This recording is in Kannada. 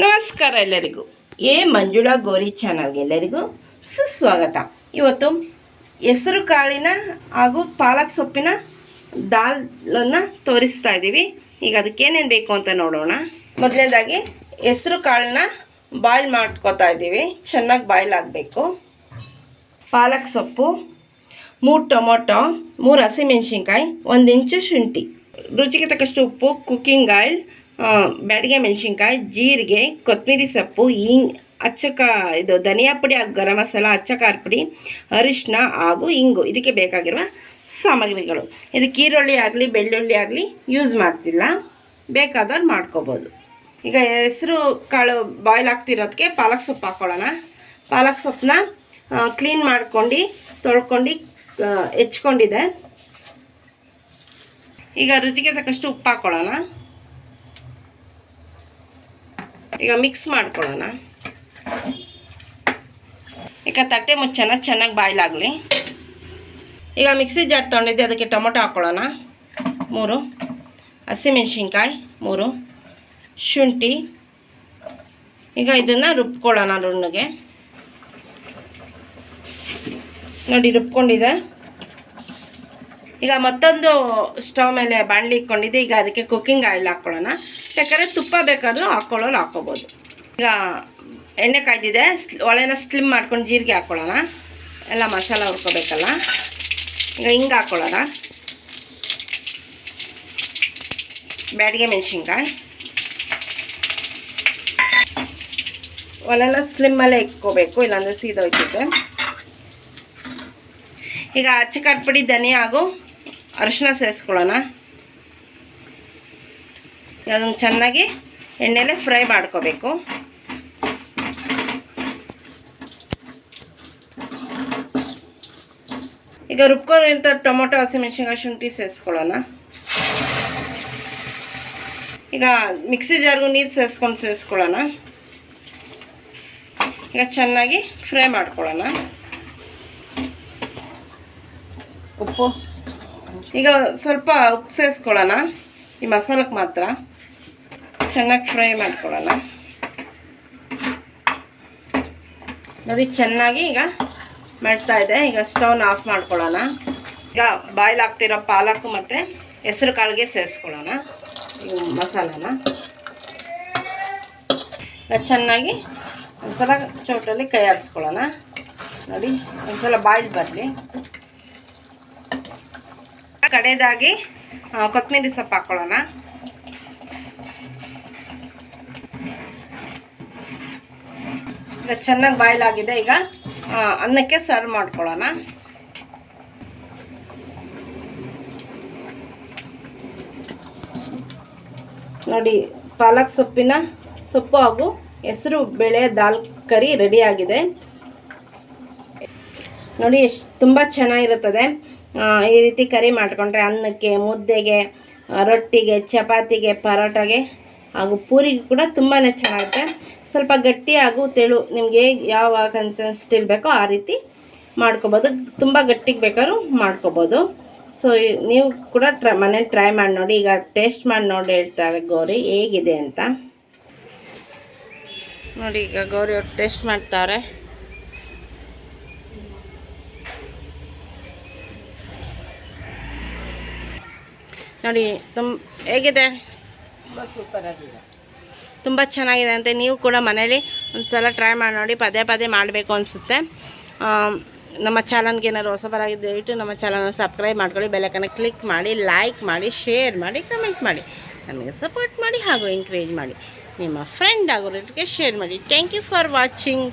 ನಮಸ್ಕಾರ ಎಲ್ಲರಿಗೂ. ಮಂಜುಳಾ ಗೋರಿ ಚಾನಲ್ಗೆ ಎಲ್ಲರಿಗೂ ಸುಸ್ವಾಗತ. ಇವತ್ತು ಹೆಸರು ಕಾಳಿನ ಹಾಗೂ ಪಾಲಕ್ ಸೊಪ್ಪಿನ ದಾಲನ್ನು ತೋರಿಸ್ತಾ ಇದ್ದೀವಿ. ಈಗ ಅದಕ್ಕೇನೇನು ಬೇಕು ಅಂತ ನೋಡೋಣ. ಮೊದಲನೇದಾಗಿ ಹೆಸರು ಕಾಳನ್ನ ಬಾಯ್ಲ್ ಮಾಡ್ಕೋತಾ ಇದ್ದೀವಿ. ಚೆನ್ನಾಗಿ ಬಾಯ್ಲ್ ಆಗಬೇಕು. ಪಾಲಕ್ ಸೊಪ್ಪು, 3 ಟೊಮೊಟೊ, 3 ಹಸಿಮೆಣ್ಸಿನ್ಕಾಯಿ, 1 ಇಂಚು ಶುಂಠಿ, ರುಚಿಗೆ ತಕ್ಕಷ್ಟು ಉಪ್ಪು, ಕುಕ್ಕಿಂಗ್ ಆಯಿಲ್, ಬ್ಯಾಡಿಗೆ ಮೆಣಸಿನ್ಕಾಯಿ, ಜೀರಿಗೆ, ಕೊತ್ತಂಬರಿ ಸೊಪ್ಪು, ಇದು ಧನಿಯಾ ಪುಡಿ ಹಾಗೂ ಗರಂ ಮಸಾಲ, ಅಚ್ಚ ಖಾರ ಪುಡಿ, ಅರಿಶಿನ ಹಾಗೂ ಇಂಗು ಇದಕ್ಕೆ ಬೇಕಾಗಿರುವ ಸಾಮಗ್ರಿಗಳು. ಇದಕ್ಕೆ ಈರುಳ್ಳಿ ಆಗಲಿ ಬೆಳ್ಳುಳ್ಳಿ ಆಗಲಿ ಯೂಸ್ ಮಾಡ್ತಿಲ್ಲ, ಬೇಕಾದವ್ರು ಮಾಡ್ಕೋಬೋದು. ಈಗ ಹೆಸರು ಕಾಳು ಬಾಯ್ಲ್ ಆಗ್ತಿರೋದಕ್ಕೆ ಪಾಲಕ್ ಸೊಪ್ಪು ಹಾಕ್ಕೊಳ್ಳೋಣ. ಪಾಲಕ್ ಸೊಪ್ಪನ್ನ ಕ್ಲೀನ್ ಮಾಡ್ಕೊಂಡು ತೊಳ್ಕೊಂಡು ಹೆಚ್ಕೊಂಡಿದೆ. ಈಗ ರುಚಿಗೆ ತಕ್ಕಷ್ಟು ಉಪ್ಪು ಹಾಕ್ಕೊಳ್ಳೋಣ. ಈಗ ಮಿಕ್ಸ್ ಮಾಡ್ಕೊಳ್ಳೋಣ. ಈಗ ತಟ್ಟೆ ಮುಚ್ಚೋಣ, ಚೆನ್ನಾಗಿ ಬಾಯ್ಲ್ ಆಗಲಿ. ಈಗ ಮಿಕ್ಸಿ ಜಾರ್ ತೊಗೊಂಡಿದ್ದೆ, ಅದಕ್ಕೆ ಟೊಮೊಟೊ ಹಾಕ್ಕೊಳ್ಳೋಣ 3, ಹಸಿಮೆಣ್ಸಿನ್ಕಾಯಿ 3, ಶುಂಠಿ. ಈಗ ಇದನ್ನು ರುಬ್ಕೊಳ್ಳೋಣ ನುಣ್ಣಗೆ. ನೋಡಿ ರುಬ್ಕೊಂಡಿದೆ. ಈಗ ಮತ್ತೊಂದು ಸ್ಟವ್ ಮೇಲೆ ಬಾಣಲಿ ಇಟ್ಕೊಂಡಿದ್ದೆ. ಈಗ ಅದಕ್ಕೆ ಕುಕ್ಕಿಂಗ್ ಆಯಿಲ್ ಹಾಕ್ಕೊಳ್ಳೋಣ. ಬೇಕಾದ್ರೆ ತುಪ್ಪ ಬೇಕಾದರೂ ಹಾಕ್ಕೋಬೋದು. ಈಗ ಎಣ್ಣೆ ಕಾಯ್ದಿದೆ, ಒಲೆನ ಸ್ಲಿಮ್ ಮಾಡ್ಕೊಂಡು ಜೀರಿಗೆ ಹಾಕ್ಕೊಳ್ಳೋಣ. ಎಲ್ಲ ಮಸಾಲ ಹುರ್ಕೋಬೇಕಲ್ಲ. ಈಗ ಹಿಂಗೆ ಹಾಕ್ಕೊಳ್ಳೋಣ. ಬ್ಯಾಡಿಗೆ ಮೆಣಸಿನ್ಕಾಯಿ, ಒಲೆನ ಸ್ಲಿಮ್ಮಲ್ಲೇ ಇಟ್ಕೋಬೇಕು, ಇಲ್ಲಾಂದರೆ ಸೀದೋಯ್ತಿದೆ. ಈಗ ಅಚ್ಚ ಖಾರ ಪುಡಿ, ಧನಿಯಾ ಹಾಗೂ ಅರಿಶಿನ ಸೇರಿಸ್ಕೊಳ್ಳೋಣ. ಅದನ್ನು ಚೆನ್ನಾಗಿ ಎಣ್ಣೆಲೆ ಫ್ರೈ ಮಾಡ್ಕೋಬೇಕು. ಈಗ ರುಬ್ಕೊಂಡಿಂತ ಟೊಮೊಟೊ, ಹಸಿಮೆಣ್ಸಿನ್ಕಾಯಿ, ಶುಂಠಿ ಸೇರಿಸ್ಕೊಳ್ಳೋಣ. ಈಗ ಮಿಕ್ಸಿ ಜಾರ್ಗೂ ನೀರು ಸೇರಿಸ್ಕೊಳ್ಳೋಣ. ಈಗ ಚೆನ್ನಾಗಿ ಫ್ರೈ ಮಾಡ್ಕೊಳ್ಳೋಣ. ಉಪ್ಪು, ಈಗ ಸ್ವಲ್ಪ ಉಪ್ಪು ಸೇರಿಸ್ಕೊಳ್ಳೋಣ. ಈ ಮಸಾಲಕ್ಕೆ ಮಾತ್ರ ಚೆನ್ನಾಗಿ ಫ್ರೈ ಮಾಡ್ಕೊಳ್ಳೋಣ. ನೋಡಿ ಚೆನ್ನಾಗಿ ಈಗ ಮಾಡ್ತಾ ಇದೆ. ಈಗ ಸ್ಟವ್ನ ಆಫ್ ಮಾಡ್ಕೊಳ್ಳೋಣ. ಈಗ ಬಾಯ್ಲ್ ಆಗ್ತಿರೋ ಪಾಲಕ್ ಮತ್ತು ಹೆಸರು ಕಾಳಿಗೆ ಸೇರಿಸ್ಕೊಳ್ಳೋಣ ಈ ಮಸಾಲಾನ. ಚೆನ್ನಾಗಿ ಒಂದ್ಸಲ ಚೌಟಲ್ಲಿ ಕೈ ಆಡಿಸ್ಕೊಳ್ಳೋಣ. ನೋಡಿ ಒಂದ್ಸಲ ಬಾಯ್ಲ್ ಬರಲಿ. ಕಡೆಯದಾಗಿ ಕೊತ್ತಂಬರಿ ಸೊಪ್ಪು ಹಾಕ್ಕೊಳ್ಳೋಣ. ಈಗ ಚೆನ್ನಾಗಿ ಬಾಯ್ಲ್ ಆಗಿದೆ. ಈಗ ಅನ್ನಕ್ಕೆ ಸರ್ವ್ ಮಾಡ್ಕೊಳ್ಳೋಣ. ನೋಡಿ ಪಾಲಕ್ ಸೊಪ್ಪು ಹಾಗೂ ಹೆಸರು ಬೇಳೆ ದಾಲ್ ಕರಿ ರೆಡಿಯಾಗಿದೆ. ನೋಡಿ ಎಷ್ಟು ತುಂಬ ಚೆನ್ನಾಗಿರುತ್ತದೆ. ಈ ರೀತಿ ಕರಿ ಮಾಡಿಕೊಂಡ್ರೆ ಅನ್ನಕ್ಕೆ, ಮುದ್ದೆಗೆ, ರೊಟ್ಟಿಗೆ, ಚಪಾತಿಗೆ, ಪರೋಟಾಗೆ ಹಾಗೂ ಪೂರಿಗೆ ಕೂಡ ತುಂಬಾ ಚೆನ್ನಾಗಿರುತ್ತೆ. ಸ್ವಲ್ಪ ಗಟ್ಟಿ ಹಾಗೂ ತೆಳು ನಿಮಗೆ ಯಾವ ಕನ್ಸಿಸ್ಟೆನ್ಸಿ ಬೇಕೋ ಆ ರೀತಿ ಮಾಡ್ಕೊಬೋದು. ತುಂಬ ಗಟ್ಟಿಗೆ ಬೇಕಾದ್ರೂ ಮಾಡ್ಕೊಬೋದು. ಸೊ ನೀವು ಕೂಡ ಮನೇಲಿ ಟ್ರೈ ಮಾಡಿ ನೋಡಿ. ಈಗ ಟೇಸ್ಟ್ ಮಾಡಿ ನೋಡಿ ಹೇಳ್ತಾರೆ ಗೌರಿ ಹೇಗಿದೆ ಅಂತ. ನೋಡಿ ಈಗ ಗೌರಿ ಅವ್ರು ಟೇಸ್ಟ್ ಮಾಡ್ತಾರೆ. ನೋಡಿ ಹೇಗಿದೆ? ಸೂಪರ್ ಆಗಿದೆ, ತುಂಬ ಚೆನ್ನಾಗಿದೆ ಅಂತ. ನೀವು ಕೂಡ ಮನೇಲಿ ಒಂದು ಸಲ ಟ್ರೈ ಮಾಡಿ ನೋಡಿ. ಪದೇ ಪದೇ ಮಾಡಬೇಕು ಅನಿಸುತ್ತೆ. ನಮ್ಮ ಚಾನಲ್ಗೆ ಏನಾದ್ರು ಹೊಸಬರಾಗಿದ್ದು ದಯವಿಟ್ಟು ನಮ್ಮ ಚಾನಲ್ನ ಸಬ್ಸ್ಕ್ರೈಬ್ ಮಾಡ್ಕೊಳ್ಳಿ. ಬೆಲ್ಲೈಕನ್ನ ಕ್ಲಿಕ್ ಮಾಡಿ, ಲೈಕ್ ಮಾಡಿ, ಶೇರ್ ಮಾಡಿ, ಕಮೆಂಟ್ ಮಾಡಿ, ನಮಗೆ ಸಪೋರ್ಟ್ ಮಾಡಿ ಹಾಗೂ ಎಂಕರೇಜ್ ಮಾಡಿ. ನಿಮ್ಮ ಫ್ರೆಂಡ್ ಆಗೋರಿಗೆ ಶೇರ್ ಮಾಡಿ. Thank you for watching.